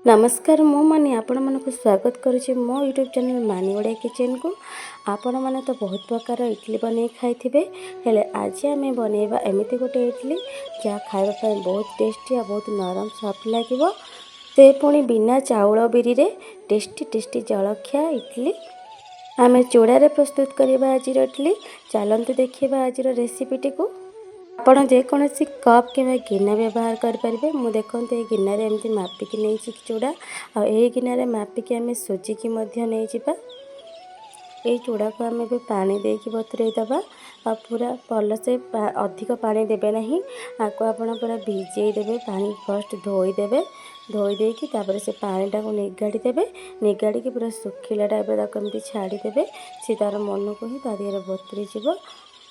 नमस्कार मो मानी आपण मानक स्वागत करुच्ची मो यूट्यूब चैनल मानी ओडिया किचन को। आपण मैंने तो बहुत प्रकार इडली बन खाई हेले आज आम बनवा एमती गोटे इडली जहाँ खावाई बहुत टेस्टी और बहुत नरम सॉफ्ट लगे से पुणी बिना चाउल बिरी रे टेस्टी टेस्टी जलखिया इडली आम चूड़ारे प्रस्तुत करवा आज इडली। चलते देखा आज रेसिपीटी को। आप जेकोसी कप कि गिना व्यवहार करेंगे। मु देखते ये गिनार एमती मापिकी नहीं चूड़ा आई गिनार मापिकी आम सुजिकी नहीं जावा। ये चूड़ा को आम भी पानी देकी बतुरे दबा आ पूरा भलसे अधिक पानी देवे ना आपको आप पूरा भिजे देवे। पानी फर्स्ट धोईदेवे धोईदेकी से पानीटा को निगाड़ी देवे। निगाड़ी पूरा सुखिला टाइप एमती छाड़ीदेवे सी तार मन को ही तार बतुरी जीव।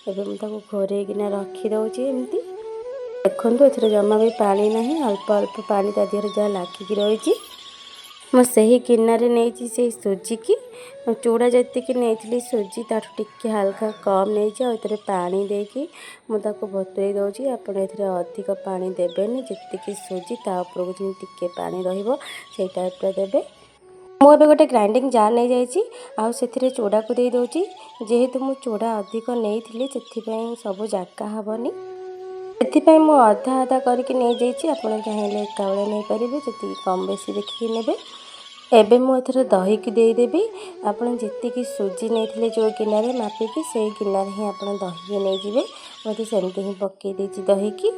एबे मुझे घोरेकिना रखीदे एमती देखु ए जमा भी पानी ना अल्प अल्प पानी ता देहर जहाँ लागिक रही। मुझे गिनारे नहीं से सुजिकी चूड़ा जी नहीं सुजी ताठ टिके हल्का कम नहीं पानी देकी मुझे बतुरे दूसरी। आपड़ अधिक पानी देवेनि जी सुजी तापर को टिके पानी रही टाइप देवे। मुझे गोटे ग्राइंडिंग जार नहीं जाइए से चूड़ा को दे दूची जेहेतु मु चूड़ा अधिक नहीं से सब जाका हेनी से अधा अधा करके नहीं जाइए। आपड़ चाहिए एका बेले नहीं पारे जी कम बेसी देखिए ने। एबे मुझे दही की देदेवी आप जी सुजी नहीं जो गिनारे मापिकी से गिनारे ही आप दही नहीं जाए। मुझे सेमती ही पकई देती दही की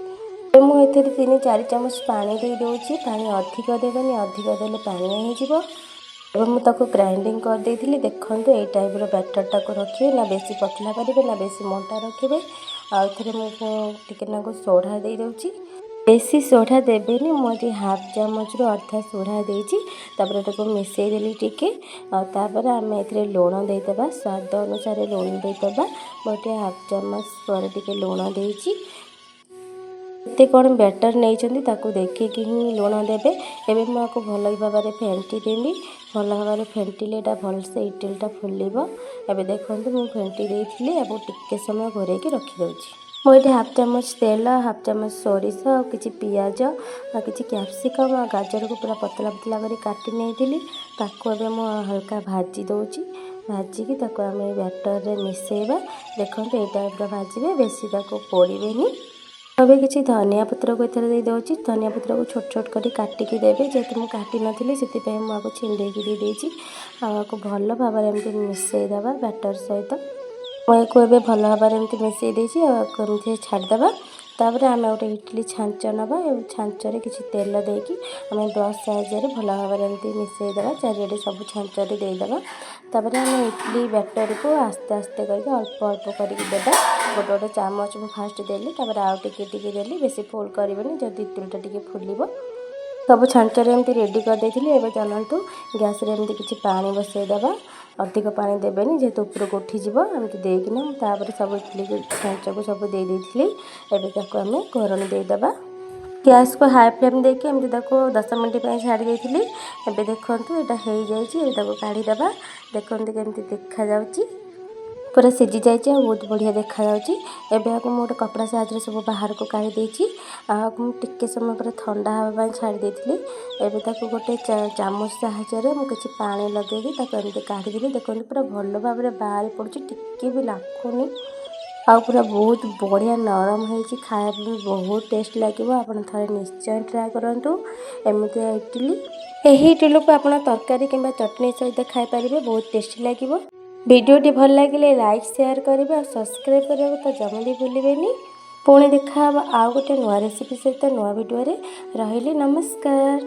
मुझे 3-4 चामच पानी दे दूची। पानी अधिक देवेनि अधिक देले पानी हो मुझे ग्राइंडिंग कर देती। देखो ये टाइप बैटरटा को रखिए ना बेसी पतला करेंगे ना बेसी मोटा रखिए। आउे मुझे सोढ़ा दे दूची बेसी सोढ़ा देवेनि मुझे हाफ चामच रु अर्धा सोढ़ा देती मिसई देली टिके तापर आम ए लुण देदेबा स्वाद अनुसार लुण देदेबा। गोटे हाफ चामच पर टिके लुण देती एते कौन बैटर नहीं देखिकी ही लुण देवे। एबे मुझे भल भाव फेंटी देवी भल भाव फेंटिले भलसे इडलीटा फुलब। एबे देखो मुझे फेंटी देती अब टिके समय घोरेकी रखीदे। मुझे हाफ चामच तेल हाफ चामच सोरिष कि पियाज कि कैप्सिकम गाजर को पूरा पतला पतला कर काटी नहीं ताको मु हल्का भाजी दूची भाजिकी आम बैटर रे मिसेबा। देखो ये टाइप भाजबे बेसी पोड़ेनि। अभी किसी धनिया पत्र को दे दूची धनिया पत्र को छोट छोट कर काटिकी देवे जेहेतु मुझे काटी नी से मुझे छिंडेकी दे देती आपको भल भाव मिसईदबा बैटर सहित मुझे भल भाव मिसई देती एमती छाड़देवा। तापर आम गोटे इडली छांच नवा छांचरे किसी तेल देकी आम ब्रश साहाଯ୍य भल भाव मिसईदे चारिड़े सब छांचरे देदेबा। तापर आम इडली बैटर को आस्ते आस्ते करके अल्प अल्प करके देवा। गोटे गोटे चामच मैं फास्ट देली तापर आउ टिके देली बेसी फुल करनी जब इडलीटा टिके फुलब। सब छांचरे एमती रेडी कर देती। एबे चलतु गैस रे एमती किछि पानी बसईदेवा अधिक पानी देवेनि जेहेतु उपरको उठीଯିव एमती देकिना तापर सब इडली छांच को सब दे देथिली। एबे ताको आम घोरणी देदेबा गैस को हाई फ्लेम देके एमती 10 मिनट छाड़ी देती। एबे देखंतु एटा हो जाइए काढ़ीदेवा। देखते केमती देखा जाउची पूरा सीझी जाइए बहुत बढ़िया देखा जाउची। एबे आपको गोटे कपड़ा साहाଯ୍य सब बाहर को काढ़ी देती टिके समय पर ठंडा हाँवा छाड़ी देती। एबे ताको गोटे चामच साहाଯ୍य मुझे पानी लगेगी एमती काढ़ीदेली। देखते पूरा भल भाव बाहरी पड़ुची टिके भी लाखुनी आ पूरा बहुत बढ़िया नरम होती खाया भी बहुत टेस्ट लगे। आप थे निश्चय ट्राए करूँ एमती इडली। यही इडली को आप तरकारी कि चटनी सहित खाईपारे बहुत टेस्टी लगे। वीडियोटी भल लगे लाइक शेयर करेंगे और सब्सक्राइब करने तो जमा भी भूलें। पुणी देखा आउ गोटे नुआ रेसिपी सहित नुआ वीडियो रे। रही नमस्कार।